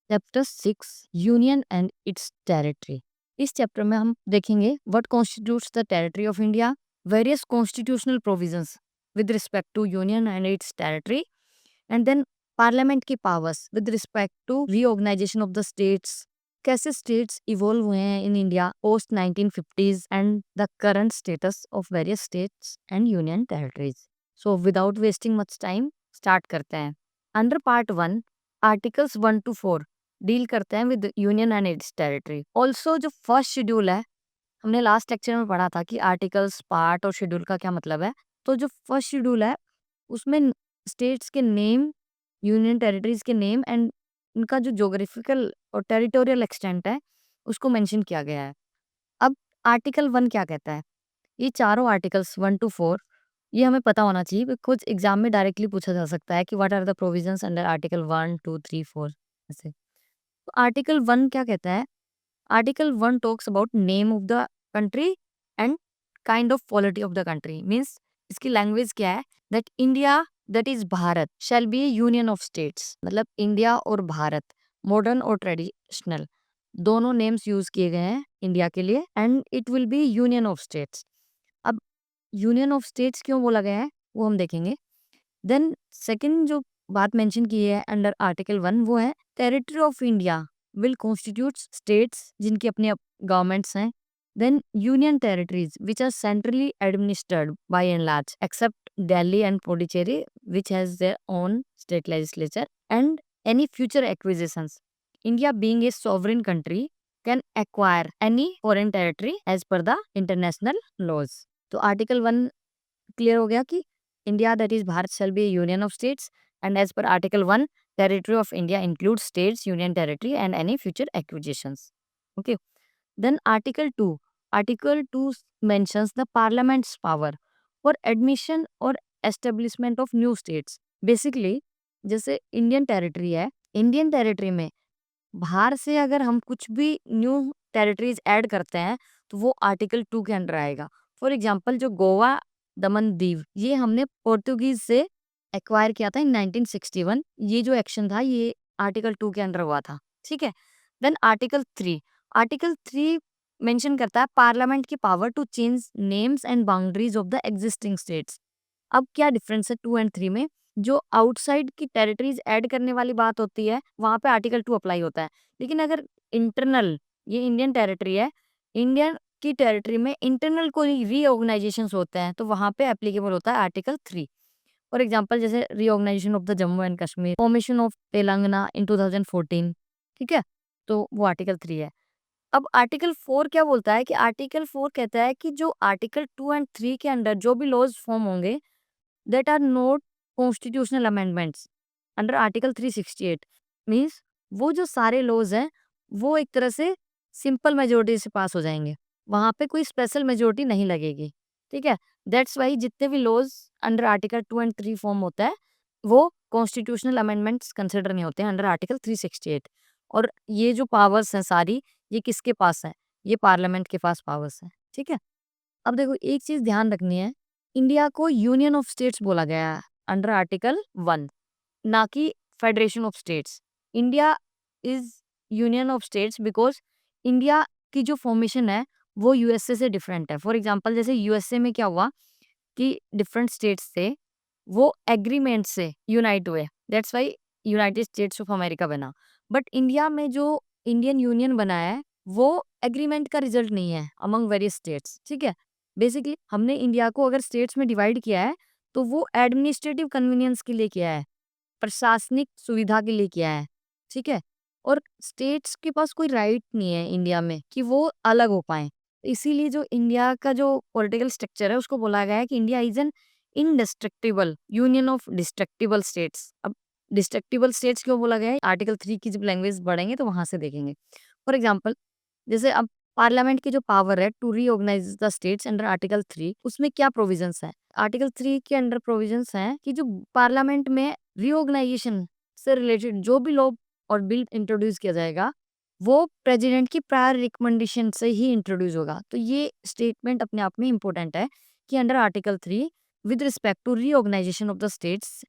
Chapter 6 union and its territory. इस चैप्टर में हम देखेंगे what constitutes the territory of India, various constitutional provisions with respect to union and its territory, and then parliament की powers with respect to reorganisation of the states, कैसे states evolve हुए हैं in India post 1950s and the current status of various states and union territories. So without wasting much time start करते हैं। Under part 1 articles 1 to 4 deal करते हैं with union and its territory. Also जो first schedule है, हमने last lecture में पढ़ा था कि आर्टिकल्स, पार्ट और शेड्यूल का क्या मतलब है। तो जो फर्स्ट शेड्यूल है उसमें स्टेट्स के नेम, यूनियन टेरिटरीज के नेम एंड उनका जो ज्योग्राफिकल और टेरिटोरियल एक्सटेंट है उसको मेंशन किया गया है। अब आर्टिकल 1 क्या कहता है? ये चारों आर्टिकल्स 1 to 4 ये हमें पता होना चाहिए, बिकॉज एग्जाम में डायरेक्टली पूछा जा सकता है कि what are the provisions under article 1 2 3 4 ऐसे। तो आर्टिकल 1 क्या कहता है? Article 1 talks about name of the country and kind of polity of the country. Means इसकी लैंग्वेज क्या है? That India, that is Bharat, shall be A union of states. मतलब India और भारत, मॉडर्न और ट्रेडिशनल, दोनों नेम्स यूज किए गए हैं इंडिया के लिए, and it will be union of states. अब यूनियन ऑफ स्टेट्स क्यों बोला गया है वो हम देखेंगे। देन सेकंड जो बात मेंशन की है अंडर आर्टिकल 1 वो है territory of India will constitute states जिनकी अपने गवर्नमेंट्स हैं। Then union territories which are centrally administered by and large except Delhi and Puducherry which has their own state legislature and any future acquisitions. India being a sovereign country can acquire any foreign territory as per the international laws. तो article 1 clear हो गया कि India, that is Bharat, shall be a union of states, and as per Article 1, territory of India includes states, union territory, and any future acquisitions. Okay. Then Article 2. Article 2 mentions the Parliament's power for admission or establishment of new states. Basically, जैसे Indian territory है, Indian territory में बाहर से अगर हम कुछ भी new territories add करते हैं तो वो आर्टिकल 2 के अंडर आएगा। फॉर एग्जांपल जो गोवा, दमन दीव, ये हमने पोर्टुगीज से एक्वायर किया था इन 1961। ये जो एक्शन था ये आर्टिकल 2 के अंडर हुआ था। ठीक है। देन आर्टिकल 3, आर्टिकल 3 मेंशन करता है पार्लियामेंट की power to change names and boundaries of the existing states. अब क्या डिफरेंस है 2 एंड 3 में? जो आउटसाइड की टेरिटरीज ऐड करने वाली बात होती है वहां पे आर्टिकल 2 अप्लाई होता है, लेकिन अगर इंटरनल, ये इंडियन टेरिटरी है, इंडियन की टेरिटरी में इंटरनल कोई रीऑर्गेनाइजेशंस होते हैं तो वहां पे एप्लीकेबल होता है आर्टिकल 3। फॉर एग्जांपल जैसे reorganisation of the Jammu and Kashmir, formation of Telangana in 2014। ठीक है, तो वो आर्टिकल 3 है। अब आर्टिकल 4 क्या बोलता है? कि आर्टिकल 4 कहता है कि जो आर्टिकल 2 एंड 3 के अंडर जो भी लॉज फॉर्म होंगे that are not constitutional amendments under article 368, means वो जो सारे लॉज हैं वो एक तरह से सिंपल मेजोरिटी से पास हो जाएंगे, वहां पे कोई स्पेशल मेजोरिटी नहीं लगेगी। ठीक है, दैट्स वाई जितने भी laws under article 2 and 3 form होता है वो कॉन्स्टिट्यूशनल अमेंडमेंट्स कंसिडर नहीं होते हैं अंडर आर्टिकल 368। और ये जो पावर्स हैं सारी, ये किसके पास है? ये पार्लियामेंट के पास पावर्स है। ठीक है। अब देखो एक चीज ध्यान रखनी है, इंडिया को यूनियन ऑफ स्टेट्स बोला गया है अंडर आर्टिकल 1, ना कि federation of states. India is union of states because India की जो फॉर्मेशन है वो यूएसए से डिफरेंट है। फॉर एग्जांपल जैसे यूएसए में क्या हुआ कि डिफरेंट स्टेट्स थे, वो एग्रीमेंट से यूनाइट हुए, that's why United states of America बना। बट इंडिया में जो इंडियन यूनियन बना है वो एग्रीमेंट का रिजल्ट नहीं है अमंग वेरियस स्टेट्स। ठीक है, बेसिकली हमने इंडिया को अगर स्टेट्स में डिवाइड किया है तो वो एडमिनिस्ट्रेटिव कन्वीनियंस के लिए किया है, प्रशासनिक सुविधा के लिए किया है। ठीक है, और स्टेट्स के पास कोई राइट नहीं है इंडिया में कि वो अलग हो पाए। इसीलिए जो इंडिया का जो पॉलिटिकल स्ट्रक्चर है उसको बोला गया है कि India is an indestructible union of destructible states. अब डिस्ट्रक्टिबल स्टेट्स क्यों बोला गया है? आर्टिकल 3 की जब लैंग्वेज बढ़ेंगे तो वहां से देखेंगे। फॉर एग्जाम्पल जैसे अब पार्लियामेंट की जो पावर है to reorganise the states under article 3, उसमें क्या प्रोविजंस है? आर्टिकल 3 के अंडर प्रोविजंस हैं कि जो पार्लियामेंट में रीऑर्गेनाइजेशन से रिलेटेड जो भी लॉ और बिल इंट्रोड्यूस किया जाएगा वो प्रेसिडेंट की प्रायर रिकमेंडेशन से ही इंट्रोड्यूस होगा। तो ये स्टेटमेंट अपने आप में इंपॉर्टेंट है कि under article 3 with respect to reorganisation of the states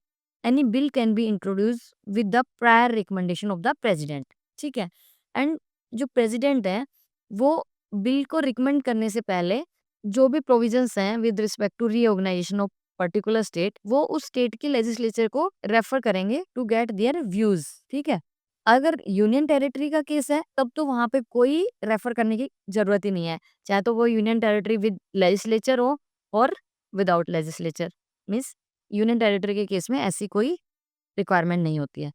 any bill can be introduce with the prior recommendation of the president. ठीक है। एंड जो प्रेसिडेंट है वो बिल को रिकमेंड करने से पहले जो भी प्रोविजंस हैं with respect to reorganisation of particular state, वो उस स्टेट की लेजिस्लेचर को रेफर करेंगे टू गेट देयर व्यूज। ठीक है। अगर यूनियन टेरिटरी का केस है तब तो वहां पे कोई रेफर करने की जरूरत ही नहीं है, चाहे तो वो यूनियन टेरिटरी विद लेजिस्लेचर हो और without legislature. Means union territory के केस में ऐसी कोई रिक्वायरमेंट नहीं होती है।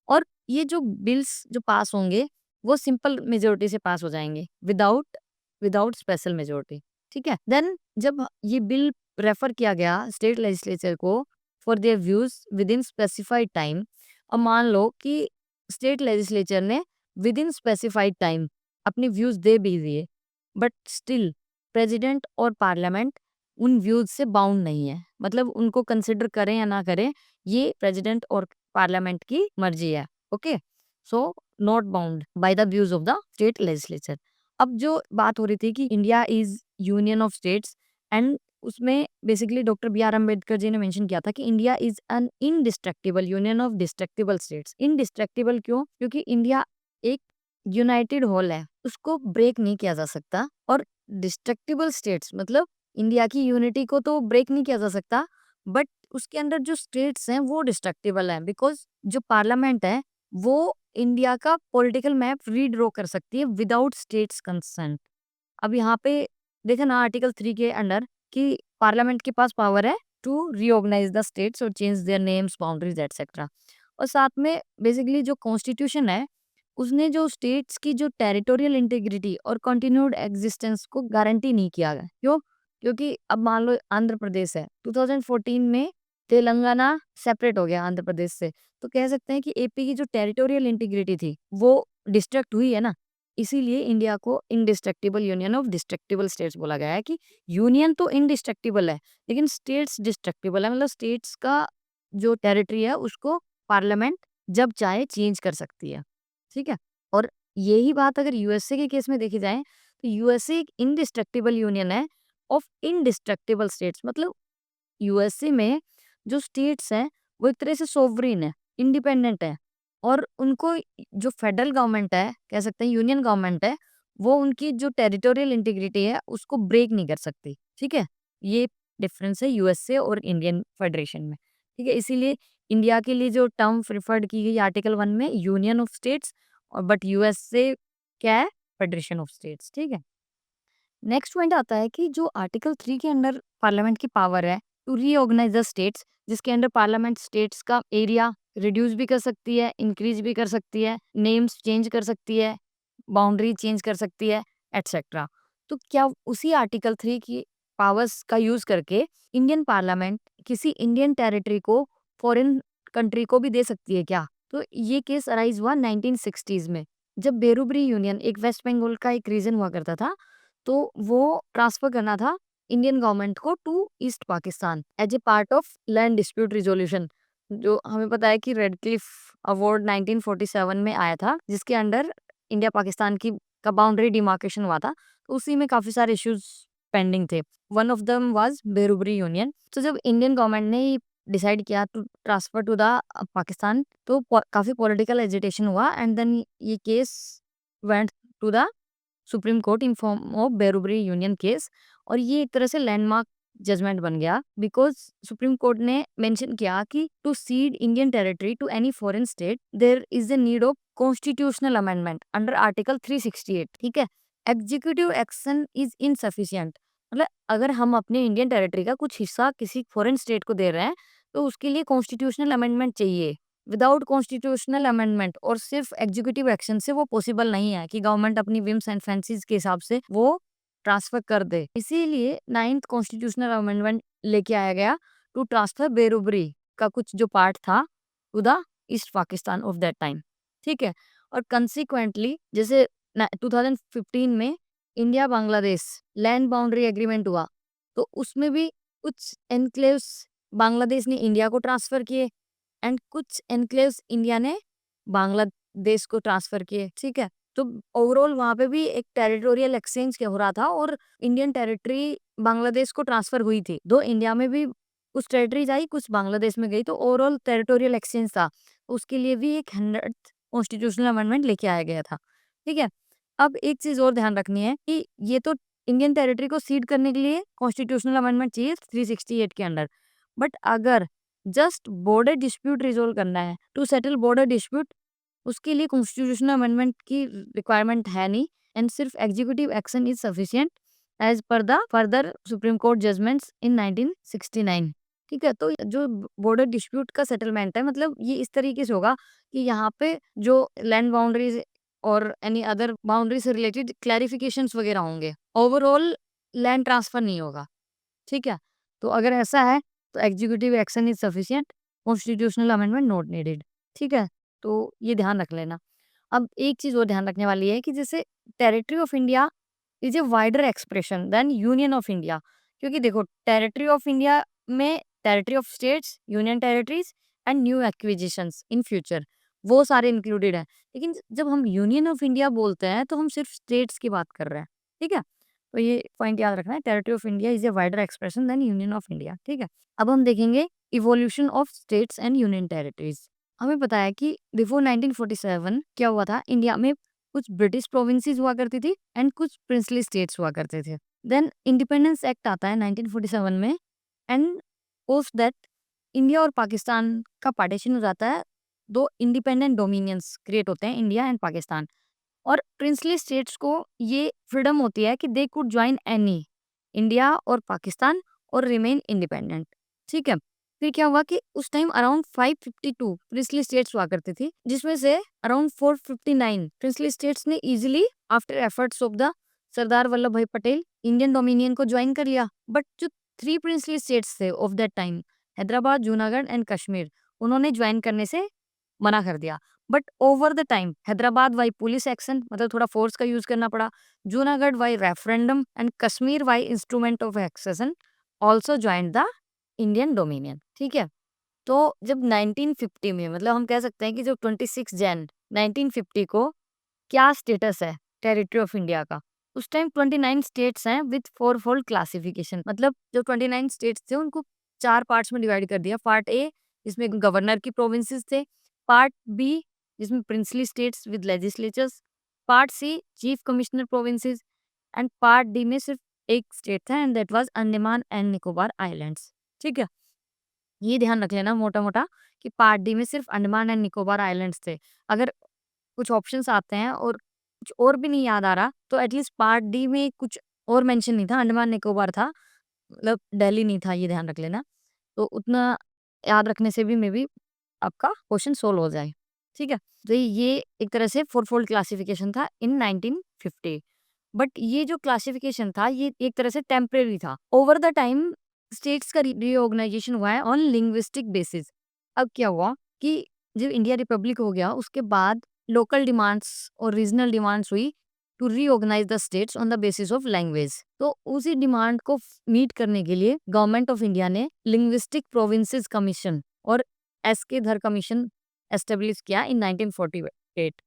और ये जो बिल्स जो पास होंगे वो सिंपल मेजोरिटी से पास हो जाएंगे, विदाउट विदाउट स्पेशल मेजोरिटी। ठीक है। देन जब ये बिल रेफर किया गया स्टेट लेजिस्लेचर को for their views with in specified time, अब मान लो कि स्टेट लेजिस्लेचर ने विद इन स्पेसिफाइड टाइम अपने व्यूज दे भी दिए, बट स्टिल प्रेसिडेंट और पार्लियामेंट उन व्यूज से बाउंड नहीं है, मतलब उनको कंसिडर करें या ना करें ये प्रेसिडेंट और पार्लियामेंट की मर्जी है। Okay, so not bound by the views of the state legislature. अब जो बात हो रही थी कि India is union of states, and उसमें basically doctor B R Ambedkar ji ने मेंशन किया था कि India is an indestructible union of destructible states. Indestructible क्यों? क्योंकि इंडिया एक यूनाइटेड होल है, उसको ब्रेक नहीं किया जा सकता। और डिस्ट्रक्टिबल स्टेट्स मतलब इंडिया की यूनिटी को तो ब्रेक नहीं किया जा सकता, बट उसके अंदर जो स्टेट्स हैं वो डिस्ट्रक्टिबल हैं, बिकॉज जो पार्लियामेंट है वो इंडिया का पॉलिटिकल मैप रीड्रॉ कर सकती है विदाउट स्टेट्स कंसेंट। अब यहाँ पे देखे ना आर्टिकल 3 के अंडर कि पार्लियामेंट के पास पावर है टू रीऑर्गेनाइज द स्टेट्स और change their names, boundaries etcetera. और साथ में बेसिकली जो कॉन्स्टिट्यूशन है उसने जो स्टेट्स की जो टेरिटोरियल इंटीग्रिटी और कंटिन्यूड एग्जिस्टेंस को गारंटी नहीं किया है। क्यों? क्योंकि अब मान लो आंध्र प्रदेश है, 2014 में तेलंगाना सेपरेट हो गया आंध्र प्रदेश से, तो कह सकते हैं कि एपी की जो टेरिटोरियल इंटीग्रिटी थी वो डिस्ट्रक्ट हुई है ना। इसीलिए इंडिया को indestructible union of destructible states बोला गया है कि यूनियन तो इनडिस्ट्रक्टिबल है लेकिन स्टेट्स डिस्ट्रक्टिबल है, मतलब स्टेट्स का जो टेरिटरी है उसको पार्लियामेंट जब चाहे चेंज कर सकती है। ठीक है। और यही बात अगर यूएसए के केस में देखी जाए तो यूएसए एक इनडिस्ट्रक्टिबल यूनियन है ऑफ इनडिस्ट्रक्टिबल स्टेट्स। मतलब यूएसए में जो स्टेट्स हैं वो एक तरह से सोवरेन है, इंडिपेंडेंट है, और उनको जो फेडरल गवर्नमेंट है, कह सकते हैं यूनियन गवर्नमेंट है, वो उनकी जो टेरिटोरियल इंटीग्रिटी है उसको ब्रेक नहीं कर सकती। ठीक है। ये डिफरेंस है यूएसए और इंडियन फेडरेशन में। ठीक है। इसीलिए इंडिया के लिए जो टर्म प्रिफर्ड की गई आर्टिकल 1 में यूनियन ऑफ स्टेट्स, और बट यूएसए क्या है? Federation of states. ठीक है। नेक्स्ट पॉइंट आता है कि जो आर्टिकल 3 के अंडर पार्लियामेंट की पावर है टू रीऑर्गेनाइज द स्टेट्स, जिसके अंडर पार्लियामेंट स्टेट्स का एरिया रिड्यूस भी कर सकती है, इंक्रीज भी कर सकती है, नेम्स चेंज कर सकती है, बाउंड्री चेंज कर सकती है, एटसेट्रा। तो क्या उसी आर्टिकल 3 की पावर्स का यूज करके इंडियन पार्लियामेंट किसी इंडियन टेरिटरी को फॉरेन कंट्री को भी दे सकती है क्या? तो ये केस अराइज हुआ 1960s में, जब बेरुबरी यूनियन एक वेस्ट बंगाल का एक रीजन हुआ करता था, तो वो ट्रांसफर करना था इंडियन गवर्नमेंट को to East Pakistan as a part of land dispute resolution. जो हमें पता है कि रेड क्लिफ अवार्ड 1947 में आया था, जिसके अंडर इंडिया पाकिस्तान की का बाउंड्री डिमार्केशन हुआ था, तो उसी में काफी सारे इश्यूज पेंडिंग थे। One of them was Berubari union. तो जब इंडियन गवर्नमेंट ने डिसाइड किया to transfer to the Pakistan, तो काफी पॉलिटिकल एजिटेशन हुआ, एंड देन ये case went to the supreme court in form of Berubari union case. और ये एक तरह से लैंडमार्क जजमेंट बन गया, बिकॉज सुप्रीम कोर्ट ने मेंशन किया कि to cede Indian territory to any foreign state there is the need of constitutional amendment under article 368। ठीक है। एग्जीक्यूटिव एक्शन इज इनसफिशिएंट, मतलब अगर हम अपने इंडियन टेरिटरी का कुछ हिस्सा किसी फॉरेन स्टेट को दे रहे हैं तो उसके लिए कॉन्स्टिट्यूशनल अमेंडमेंट चाहिए। विदाउट कॉन्स्टिट्यूशनल अमेंडमेंट और सिर्फ एग्जीक्यूटिव एक्शन से वो पॉसिबल नहीं है कि गवर्नमेंट अपनी विम्स एंड फैंसीज के हिसाब से वो ट्रांसफर कर दे। इसीलिए 9th कॉन्स्टिट्यूशनल अमेंडमेंट लेके आया गया टू ट्रांसफर बेरुबरी का कुछ जो पार्ट था to the East Pakistan of that time. ठीक है। और कंसिक्वेंटली जैसे 2015 में India Bangladesh land boundary agreement हुआ, तो उसमें भी कुछ एनक्लेव्स बांग्लादेश ने इंडिया को ट्रांसफर किए, एंड कुछ एनक्लेव्स इंडिया ने बांग्लादेश को ट्रांसफर किए। ठीक है। तो ओवरऑल वहां पे भी एक टेरिटोरियल एक्सचेंज हो रहा था, और इंडियन टेरिटरी बांग्लादेश को ट्रांसफर हुई थी। दो इंडिया में भी कुछ टेरिटरीज आई, कुछ बांग्लादेश में गई, तो ओवरऑल टेरिटोरियल एक्सचेंज था। उसके लिए भी एक 100th कॉन्स्टिट्यूशनल अमेंडमेंट लेके आया गया था। ठीक है, अब एक चीज और ध्यान रखनी है कि ये तो इंडियन टेरिटरी को सीड करने के लिए कॉन्स्टिट्यूशनल अमेंडमेंट चाहिए 368 के अंडर, बट अगर जस्ट बॉर्डर डिस्प्यूट रिजोल्व करना है, टू सेटल बॉर्डर डिस्प्यूट, उसके लिए कॉन्स्टिट्यूशनल अमेंडमेंट की रिक्वायरमेंट है नहीं, एंड सिर्फ executive action is sufficient as per the further supreme court judgements in 1969। ठीक है, तो जो बॉर्डर डिस्प्यूट का सेटलमेंट है, मतलब ये इस तरीके से होगा कि यहाँ पे जो लैंड बाउंड्रीज और एनी अदर बाउंड्री से रिलेटेड क्लैरिफिकेशंस वगैरह होंगे, ओवरऑल लैंड ट्रांसफर नहीं होगा। ठीक है, तो अगर ऐसा है तो executive action is sufficient, constitutional amendment not needed. ठीक है, तो ये ध्यान रख लेना। अब एक चीज और ध्यान रखने वाली है कि जैसे territory of India is a wider expression than union of India, क्योंकि देखो टेरिटरी ऑफ इंडिया में territory of states, union territories and new acquisitions in future, वो सारे इंक्लूडेड है। लेकिन जब हम यूनियन ऑफ इंडिया बोलते हैं तो हम सिर्फ स्टेट्स की बात कर रहे हैं। ठीक है, तो ये पॉइंट याद रखना है, territory of India is a wider expression than union of India. ठीक है, अब हम देखेंगे evolution of states and union territories. हमें पता है कि बिफोर 1947 क्या हुआ था, इंडिया में कुछ ब्रिटिश प्रोविंसेस हुआ करती थी एंड कुछ प्रिंसली स्टेट्स हुआ करते थे। देन इंडिपेंडेंस एक्ट आता है 1947 में, एंड पोस्ट दैट इंडिया और पाकिस्तान का पार्टीशन हो जाता है, दो इंडिपेंडेंट डोमिनियंस क्रिएट होते हैं, इंडिया एंड पाकिस्तान। और प्रिंसली स्टेट्स को ये फ्रीडम होती है कि they could join any, India और पाकिस्तान, और रिमेन इंडिपेंडेंट। ठीक है, फिर क्या हुआ कि उस टाइम अराउंड 552 प्रिंसली स्टेट्स हुआ करती थी, जिसमें से अराउंड 459 प्रिंसली स्टेट्स ने easily after efforts of the Sardar Vallabhbhai Patel Indian dominion को ज्वाइन कर लिया। बट जो 3 प्रिंसली स्टेट्स थे of that time, Hyderabad, Junagadh and Kashmir, उन्होंने ज्वाइन करने से मना कर दिया। But over the time Hyderabad via police action, मतलब थोड़ा फोर्स का यूज करना पड़ा, Junagadh via referendum and Kashmir via instrument of accession also joint the Indian dominion. ठीक है, तो जब 1950 में, मतलब हम कह सकते हैं कि जब 26 जैन 1950 को क्या स्टेटस है टेरिटरी ऑफ इंडिया का, उस टाइम 29 स्टेट्स हैं विथ 4 फोल्ड क्लासिफिकेशन। मतलब जो 29 स्टेट्स थे उनको 4 पार्ट्स में डिवाइड कर दिया। पार्ट ए जिसमें गवर्नर की प्रोविंसेस थे, पार्ट बी जिसमें princely states with legislatures, part C chief commissioner provinces, and part D में सिर्फ एक स्टेट था and that was Andaman and Nicobar islands. ठीक है, ये ध्यान रख लेना मोटा मोटा कि पार्ट डी में सिर्फ अंडमान एंड निकोबार आइलैंड्स थे। अगर कुछ ऑप्शंस आते हैं और कुछ और भी नहीं याद आ रहा, तो एटलीस्ट पार्ट डी में कुछ और मेंशन नहीं था, अंडमान निकोबार था, मतलब दिल्ली नहीं था, ये ध्यान रख लेना। तो उतना याद रखने से भी मे बी आपका क्वेश्चन सोल्व हो जाए। ठीक है, तो ये एक तरह से फोर फोल्ड क्लासिफिकेशन था इन 1950। बट ये जो क्लासिफिकेशन था ये एक तरह से टेम्परेरी था। ओवर द टाइम स्टेट्स का रीऑर्गेनाइजेशन हुआ है ऑन लिंग्विस्टिक बेसिस। अब क्या हुआ कि जब इंडिया रिपब्लिक हो गया उसके बाद लोकल डिमांड्स और रीजनल डिमांड्स हुई to reorganise the states on the basis of language. तो उसी डिमांड को मीट करने के लिए गवर्नमेंट ऑफ इंडिया ने लिंग्विस्टिक प्रोविंसेस कमीशन और एसके धर कमीशन एस्टेब्लिश किया इन 1948।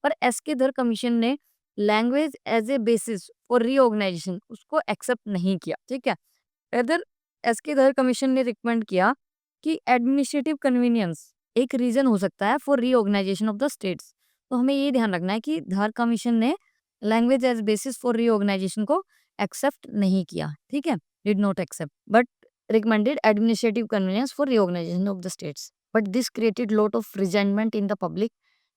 पर एसके धर कमीशन ने language as a basis for reorganisation उसको एक्सेप्ट नहीं किया। ठीक है, अदर एसके धर कमीशन ने रिकमेंड किया कि एडमिनिस्ट्रेटिव कन्वीनियंस एक रीजन हो सकता है for reorganisation of the states. तो हमें ये ध्यान रखना है कि धर कमीशन ने language as basis for reorganisation को एक्सेप्ट नहीं किया। ठीक है, did not accept but recommended administrative convenience for reorganization of the states. But this created lot of resentment in the public,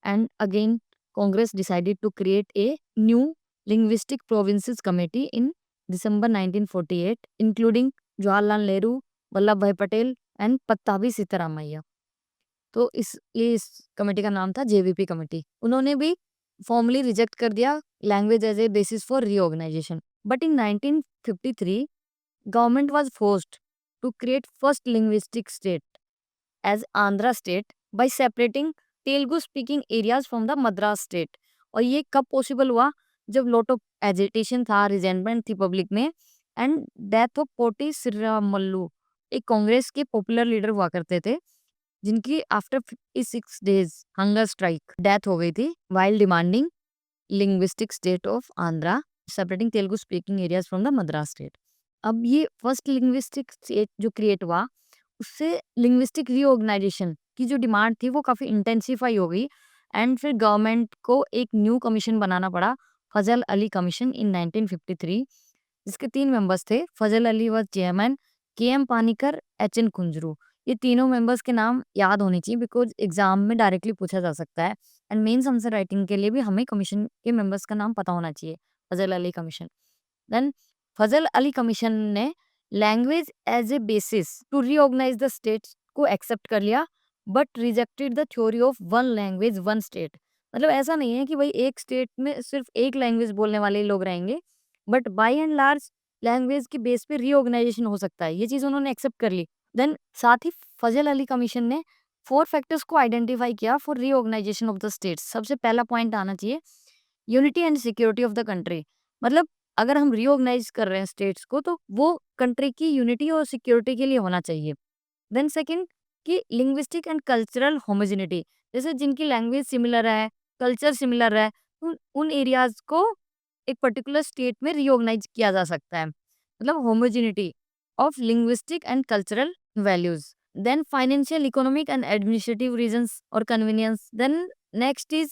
and again Congress decided to create a new linguistic provinces committee in December 1948, including Jawaharlal Nehru, Vallabh Bhai Patel and Pattabhi Sitaramayya. तो इस committee का नाम था JVP committee. उन्होंने भी formally reject कर दिया language as a basis for reorganisation. But in 1953 government was forced to create first linguistic state as Andhra state by separating Telugu speaking areas from the Madras state। और ये कब possible हुआ, जब lot of agitation था, resentment थी public में, and death of पोटी श्रीरामल्लू, एक कांग्रेस के पॉपुलर लीडर हुआ करते थे, जिनकी after 56 days hunger strike death हो गई थी while demanding linguistic state of Andhra separating Telugu speaking areas from the Madras state. अब ये फर्स्ट लिंग्विस्टिक स्टेट जो क्रिएट हुआ उससे लिंग्विस्टिक रीऑर्गेनाइजेशन की जो डिमांड थी वो काफी इंटेंसिफाई हो गई, एंड फिर गवर्नमेंट को एक न्यू कमीशन बनाना पड़ा, फजल अली कमीशन इन 1953, जिसके 3 मेंबर्स थे। Fazal Ali was chairman, K M. Panikkar, H N. Kunzru. ये तीनों मेंबर्स के नाम याद होने चाहिए बिकॉज़ एग्ज़ाम में डायरेक्टली पूछा जा सकता है एंड मेंस आंसर राइटिंग के लिए भी हमें कमीशन के मेंबर्स का नाम पता होना चाहिए। Fazal Ali commission. Then Fazal Ali commission ने language as a basis to reorganise the states को एक्सेप्ट कर लिया, but rejected the theory of one language one state. मतलब ऐसा नहीं है कि भाई एक स्टेट में सिर्फ एक लैंग्वेज बोलने वाले ही लोग रहेंगे, but by and large language के बेस पे रीऑर्गेनाइजेशन हो सकता है, ये चीज उन्होंने एक्सेप्ट कर ली। देन साथ ही फजल अली कमीशन ने 4 फैक्टर्स को आइडेंटिफाई किया for reorganisation of the states. सबसे पहला पॉइंट आना चाहिए unity and security of the country. मतलब अगर हम रीऑर्गेनाइज कर रहे हैं स्टेट्स को तो वो कंट्री की यूनिटी और सिक्योरिटी के लिए होना चाहिए। देन सेकंड कि लिंग्विस्टिक एंड कल्चरल होमोजेनिटी, जैसे जिनकी लैंग्वेज सिमिलर है, कल्चर सिमिलर है, उन एरियाज को एक पर्टिकुलर स्टेट में रीऑर्गेनाइज किया जा सकता है। मतलब homogeneity of linguistic and cultural values. Then financial, economic and administrative reasons और convenience. Then next is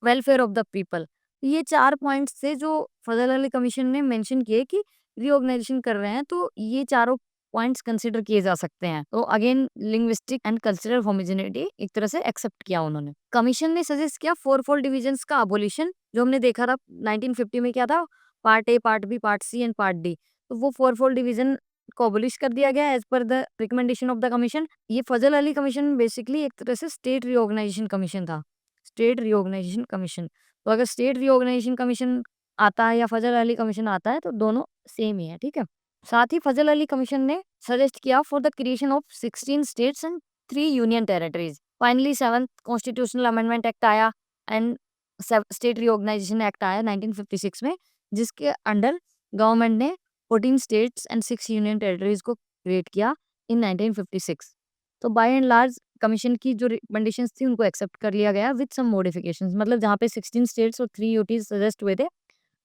welfare of the people. ये 4 पॉइंट्स थे जो फजल अली कमीशन ने मेंशन किए कि रीऑर्गेनाइजेशन कर रहे हैं तो ये चारों पॉइंट्स कंसीडर किए जा सकते हैं। तो again linguistic and cultural homogeneity एक तरह से एक्सेप्ट किया उन्होंने। कमीशन ने सजेस्ट किया 4 डिविजन्स का अबोलिशन, जो हमने देखा था 1950 में क्या था, part A, part B, part C and part D. तो वो 4 डिवीजन को अबोलिश कर दिया गया as per the recommendation of the commission. ये फजल अली कमीशन बेसिकली एक तरह से स्टेट रीऑर्गेनाइजेशन कमीशन था। State reorganisation commission. तो अगर स्टेट रीऑर्गेनाइजेशन कमीशन आता है या फजल अली कमीशन आता है तो दोनों सेम ही है, ठीक है। साथ ही फजल अली कमीशन ने सजेस्ट किया for the creation of 16 states and 3 union territories. Finally 7th constitutional amendment act आया एंड स्टेट रीऑर्गेनाइजेशन एक्ट आया 1956 में, जिसके अंडर गवर्नमेंट ने 14 स्टेट्स एंड 6 यूनियन टेरिटरीज को क्रिएट किया इन 1956। तो बाय एंड लार्ज कमीशन की जो रिकमेंडेशंस थी उनको एक्सेप्ट कर लिया गया विद सम मॉडिफिकेशंस। मतलब जहाँ पे 16 स्टेट्स और 3 यूटीज सजेस्ट हुए थे,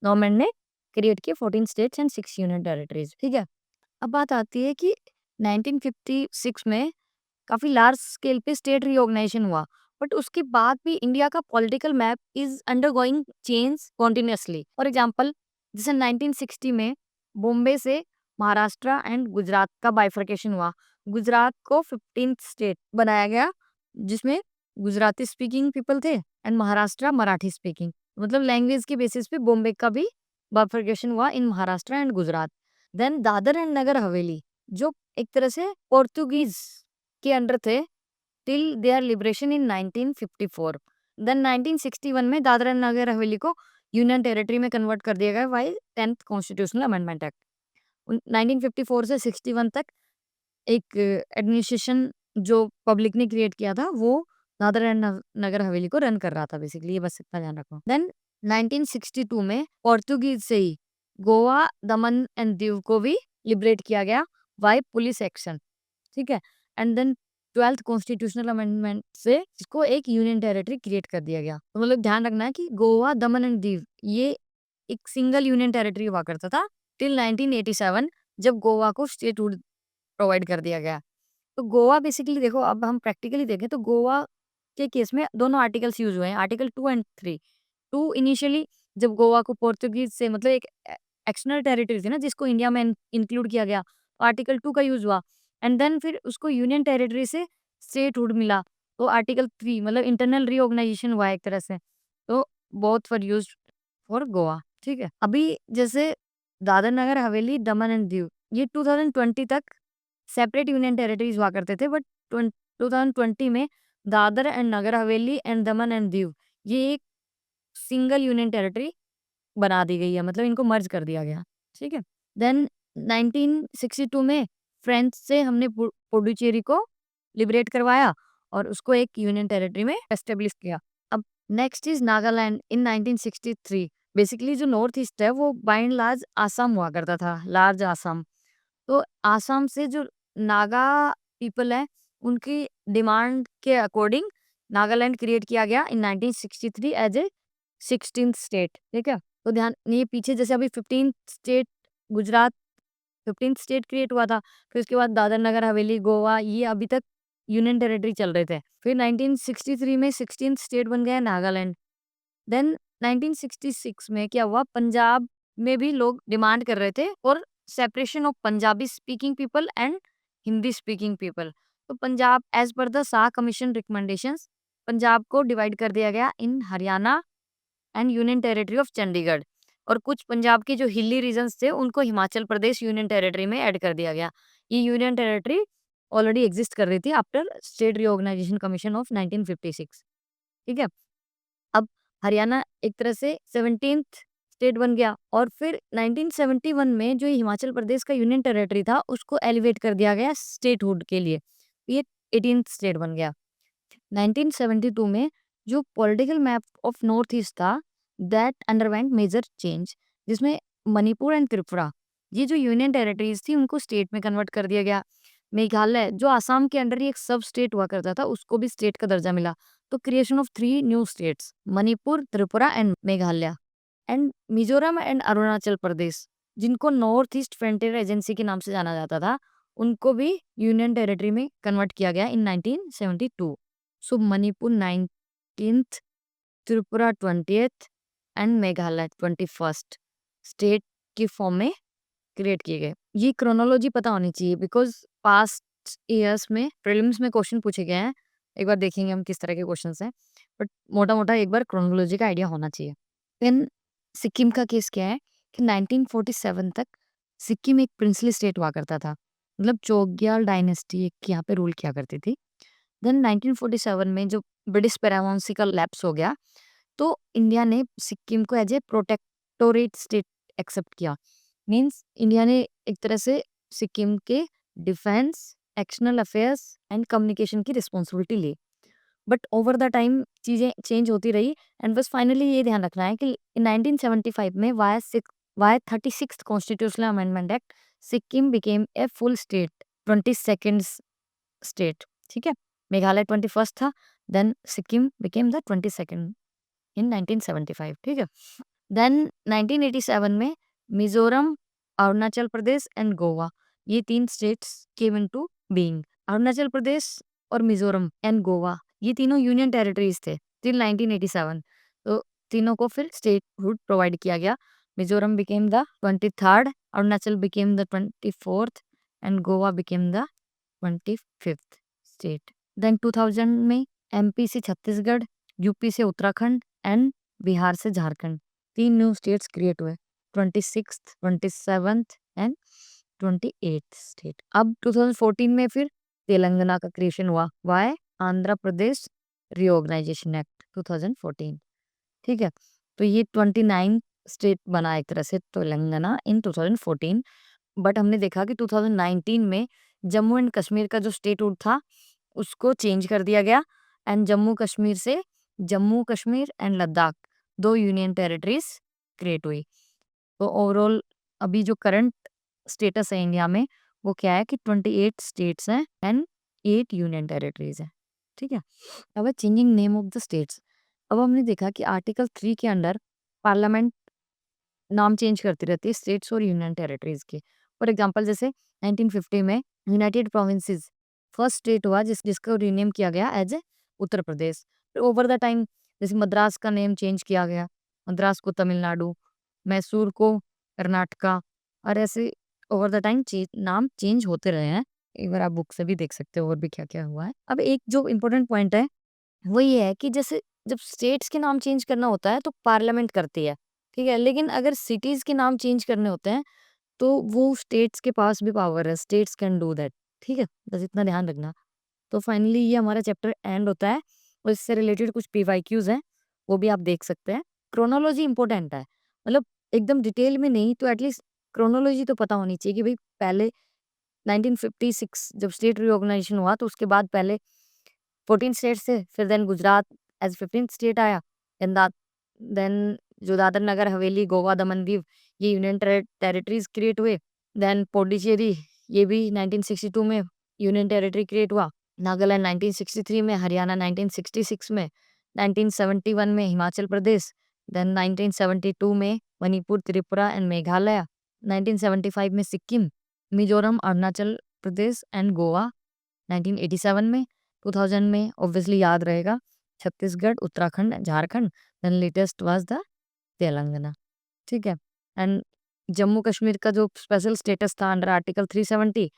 गवर्नमेंट ने क्रिएट किए 14 स्टेट्स एंड 6 यूनियन टेरिटरीज, ठीक है। अब बात आती है कि 1956 में काफी लार्ज स्केल पे स्टेट रीऑर्गेनाइजेशन हुआ, बट उसके बाद भी इंडिया का political map is undergoing change continuously. For example, जैसे 1960 में बॉम्बे से महाराष्ट्र एंड गुजरात का बाइफर्केशन हुआ। गुजरात को 15th स्टेट बनाया गया, जिसमें गुजराती स्पीकिंग पीपल थे एंड महाराष्ट्र मराठी स्पीकिंग। मतलब लैंग्वेज के बेसिस पे बॉम्बे का भी बाइफर्केशन हुआ in Maharashtra and Gujarat. Then Dadra and Nagar Haveli, जो एक तरह से पोर्तुगीज के अंडर थे till their liberation in 1954। Then 1961 में दादरा एंड नगर हवेली को यूनियन टेरिटरी में कन्वर्ट कर दिया गया bye 10th constitutional amendment act. 1954 से 61 तक एक एडमिनिस्ट्रेशन जो पब्लिक ने क्रिएट किया था वो दादरा एंड नगर हवेली को रन कर रहा था बेसिकली, ये बस इतना ध्यान रखो। देन 1962 में पोर्तुगीज से ही गोवा, दमन एंड दीव को भी लिबरेट किया गया बाय पुलिस एक्शन, ठीक है। And then 12th constitutional amendment से इसको एक यूनियन टेरिटरी क्रिएट कर दिया गया। तो मतलब ध्यान रखना है कि गोवा, दमन एंड दीव ये एक सिंगल यूनियन टेरिटरी हुआ करता था टिल 1987, जब गोवा को स्टेटहुड प्रोवाइड कर दिया गया। तो गोवा बेसिकली देखो, अब हम प्रैक्टिकली देखें तो गोवा के केस में दोनों आर्टिकल्स यूज हुए हैं, आर्टिकल 2 एंड 3। 2 इनिशियली जब गोवा को पोर्तुगीज से, मतलब एक एक्सटर्नल टेरिटरी थी ना जिसको इंडिया में इंक्लूड किया गया, तो आर्टिकल 2 का यूज हुआ एंड देन फिर उसको यूनियन टेरिटरी से स्टेटहुड मिला, तो आर्टिकल 3 मतलब इंटरनल रीऑर्गेनाइजेशन हुआ एक तरह से। तो both were used for Goa, ठीक है। अभी जैसे दादर नगर हवेली, दमन एंड दीव, ये 2020 तक सेपरेट यूनियन टेरिटरीज हुआ करते थे, बट 2020 में Dadar and Nagar Haveli and Daman and Diu ये एक सिंगल यूनियन टेरिटरी बना दी गई है, मतलब इनको मर्ज कर दिया गया, ठीक है। देन 1962 में फ्रेंच से हमने पुडुचेरी को लिबरेट करवाया और उसको एक यूनियन टेरिटरी में एस्टेब्लिश किया। अब next is Nagaland in 1963। Basically जो नॉर्थ ईस्ट है वो बाय एंड लार्ज आसाम हुआ करता था, लार्ज आसाम। तो आसाम से जो नागा पीपल है उनकी डिमांड के अकॉर्डिंग नागालैंड क्रिएट किया गया इन 1963 एज ए 16th स्टेट, ठीक है। तो ध्यान, ये पीछे जैसे अभी 15th state Gujarat 15th state create हुआ था, फिर उसके बाद दादर नगर हवेली, गोवा, ये अभी तक यूनियन टेरिटरी चल रहे थे। फिर 1963 में 16th स्टेट बन गया नागालैंड। देन 1966 में क्या हुआ, पंजाब में भी लोग डिमांड कर रहे थे और separation of Punjabi speaking people and Hindi speaking people. तो Punjab as per the Shah commission recommendations Punjab को डिवाइड कर दिया गया in Haryana and union territory of Chandigarh, और कुछ पंजाब के जो हिली रीजन्स थे उनको हिमाचल प्रदेश यूनियन टेरिटरी में ऐड कर दिया गया। ये यूनियन टेरिटरी ऑलरेडी एग्जिस्ट कर रही थी after state reorganisation commission of 1956। ठीक है, अब हरियाणा एक तरह से 17th स्टेट बन गया, और फिर 1971 में जो ये हिमाचल प्रदेश का यूनियन टेरिटरी था उसको एलिवेट कर दिया गया स्टेटहुड के लिए, ये 18th स्टेट बन गया। 1972 में जो political map of north east था दैट अंडरवेंट मेजर चेंज, जिसमें मणिपुर एंड त्रिपुरा ये जो यूनियन टेरिटरीज थी उनको स्टेट में कन्वर्ट कर दिया गया। मेघालय जो आसाम के अंडर ही एक सब स्टेट हुआ करता था उसको भी स्टेट का दर्जा मिला। तो creation of 3 new states, Manipur, Tripura and Meghalaya. And Mizoram and Arunachal Pradesh जिनको नॉर्थ ईस्ट फ्रंटियर एजेंसी के नाम से जाना जाता था उनको भी यूनियन टेरिटरी में कन्वर्ट किया गया in 1972। So Manipur 19th, Tripura 20th and Meghalaya 21st state की फॉर्म में क्रिएट किए गए। ये क्रोनोलॉजी पता होनी चाहिए बिकॉज पास्ट ईयर्स में प्रीलिम्स में क्वेश्चन पूछे गए हैं। एक बार देखेंगे हम किस तरह के क्वेश्चंस हैं, बट मोटा मोटा एक बार क्रोनोलॉजी का आइडिया होना चाहिए। देन सिक्किम का केस क्या है कि 1947 तक सिक्किम एक प्रिंसली स्टेट हुआ करता था, मतलब चोग्याल डायनेस्टी यहाँ पे रूल किया करती थी। देन 1947 में जो ब्रिटिश पैरामाउंसी का लैप्स हो गया तो इंडिया ने सिक्किम को as a protectorate state accept किया। मींस इंडिया ने एक तरह से सिक्किम के defence, external affairs and communication की रिस्पॉन्सिबिलिटी ली। बट ओवर द टाइम चीजें चेंज होती रही एंड बस फाइनली ये ध्यान रखना है कि 1975 में via 36th constitutional amendment act Sikkim became a full state, 22nd state. ठीक है, मेघालय 21st था, then Sikkim became the 22nd in 1975। ठीक है, देन 1987 में मिजोरम, अरुणाचल प्रदेश एंड गोवा ये 3 states came into being. Arunachal Pradesh और मिजोरम एंड गोवा ये तीनों यूनियन टेरिटरीज थे टिल 1987। तो तीनों को फिर स्टेटहुड प्रोवाइड किया गया। Mizoram became the 23rd, Arunachal became the 24th and Goa became the 25th state. Then 2000 में एमपी से छत्तीसगढ़, यूपी से उत्तराखंड एंड बिहार से झारखंड 3 न्यू स्टेट्स क्रिएट हुए, 26th, 27th and 28th state. अब 2014 में फिर तेलंगाना का क्रिएशन हुआ, Y Andhra Pradesh reorganisation act 2014। ठीक है, तो ये 29 स्टेट बना एक तरह से तेलंगाना इन 2014। बट हमने देखा कि 2019 में जम्मू एंड कश्मीर का जो स्टेटहुड था उसको चेंज कर दिया गया एंड जम्मू कश्मीर से Jammu Kashmir and Ladakh 2 union territories create हुई। तो ओवरऑल अभी जो करंट स्टेटस है इंडिया में वो क्या है कि 28 स्टेट्स हैं एंड 8 यूनियन टेरिटरीज हैं। ठीक है, अब changing name of the states. अब हमने देखा कि आर्टिकल 3 के अंडर पार्लियामेंट नाम चेंज करती रहती है स्टेट्स और यूनियन टेरिटरीज के। फॉर एग्जांपल जैसे 1950 में यूनाइटेड प्रोविंसेस फर्स्ट स्टेट हुआ जिसको रीनेम किया गया एज ए उत्तर प्रदेश। फिर ओवर द टाइम जैसे मद्रास का नेम चेंज किया गया, मद्रास को तमिलनाडु, मैसूर को कर्नाटका, और ऐसे ओवर द टाइम नाम चेंज होते रहे हैं। एक बार आप बुक से भी देख सकते हो और भी क्या क्या हुआ है। अब एक जो इम्पोर्टेंट पॉइंट है वो ये है कि जैसे जब स्टेट्स के नाम चेंज करना होता है तो पार्लियामेंट करती है। ठीक है, लेकिन अगर सिटीज के नाम चेंज करने होते हैं तो वो स्टेट्स के पास भी पावर है, स्टेट्स कैन डू दैट। ठीक है, बस इतना ध्यान रखना। तो फाइनली ये हमारा चैप्टर एंड होता है और इससे रिलेटेड कुछ पीवाईक्यूज हैं वो भी आप देख सकते हैं। क्रोनोलॉजी इंपॉर्टेंट है, मतलब एकदम डिटेल में नहीं तो एटलीस्ट क्रोनोलॉजी तो पता होनी चाहिए कि भाई पहले 1956 जब स्टेट रिऑर्गेनाइजेशन हुआ तो उसके बाद पहले 14 स्टेट्स थे, फिर then Gujarat as 15th state आया, देन जो दादर नगर हवेली, गोवा, दमन दीव ये यूनियन टेरिटरीज क्रिएट हुए। देन पौंडीचेरी ये भी 1962 में यूनियन टेरिटरी क्रिएट हुआ। नागालैंड 1963 में, हरियाणा 1966 में, 1971 में हिमाचल प्रदेश, देन 1972 में मणिपुर, त्रिपुरा एंड मेघालय, 1975 में सिक्किम, मिजोरम, अरुणाचल प्रदेश एंड गोवा, 1987 में, 2000 में ऑब्वियसली याद रहेगा Chhattisgarh, Uttarakhand, Jharkhand, then latest was the Telangana. ठीक है। एंड जम्मू कश्मीर का जो स्पेशल स्टेटस था अंडर आर्टिकल 370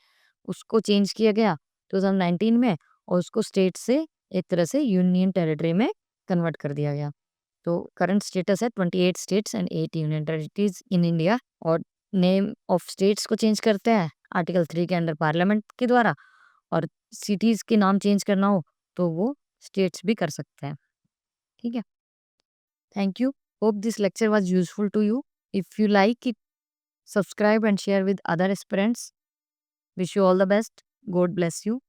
उसको चेंज किया गया 2019 में और उसको स्टेट से एक तरह से यूनियन टेरिटरी में कन्वर्ट कर दिया गया। तो करंट स्टेटस है 28 states and 8 union territories in India. और नेम ऑफ स्टेट्स को चेंज करते हैं आर्टिकल 3 के अंडर पार्लियामेंट के द्वारा। और सिटीज के नाम चेंज करना हो तो वो स्टेट्स भी कर सकते हैं। ठीक है। Thank you. Hope this lecture was useful to you. If you like it, subscribe and share with other aspirants. Wish you all the best. God bless you.